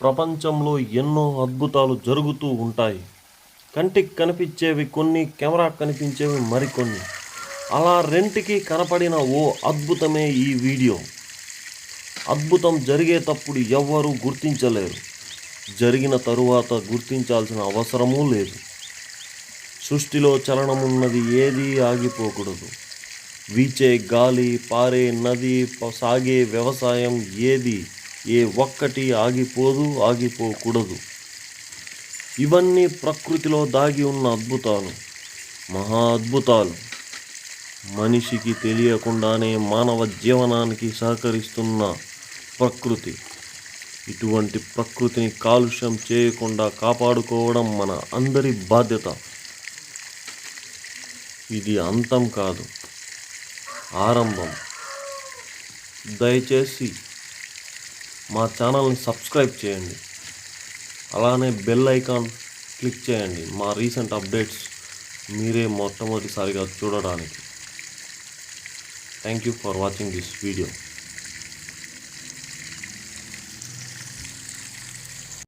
ప్రపంచంలో ఎన్నో అద్భుతాలు జరుగుతూ ఉంటాయి. కంటికి కనిపించేవి కొన్ని, కెమెరాకి కనిపించేవి మరికొన్ని. అలా రెంటికి కనపడిన ఓ అద్భుతమే ఈ వీడియో. అద్భుతం జరిగేటప్పుడు ఎవ్వరూ గుర్తించలేరు. జరిగిన తరువాత గుర్తించాల్సిన అవసరమూ లేదు. సృష్టిలో చలనమున్నది ఏదీ ఆగిపోకూడదు. వీచే గాలి, పారే నది, సాగే వ్యవసాయం ఏ ఒక్కటి ఆగిపోకూడదు. ఇవన్నీ ప్రకృతిలో దాగి ఉన్న అద్భుతాలు, మహా అద్భుతాలు. మనిషికి తెలియకుండానే మానవ జీవనానికి సహకరిస్తున్న ప్రకృతి. ఇటువంటి ప్రకృతిని కాలుష్యం చేయకుండా కాపాడుకోవడం మన అందరి బాధ్యత. ఇది అంతం కాదు, ఆరంభం. దయచేసి మా ఛానల్ని సబ్స్క్రైబ్ చేయండి. అలానే బెల్ ఐకాన్ క్లిక్ చేయండి. మా రీసెంట్ అప్డేట్స్ మీరే మొట్టమొదటిసారిగా చూడడానికి. Thank you for watching this video.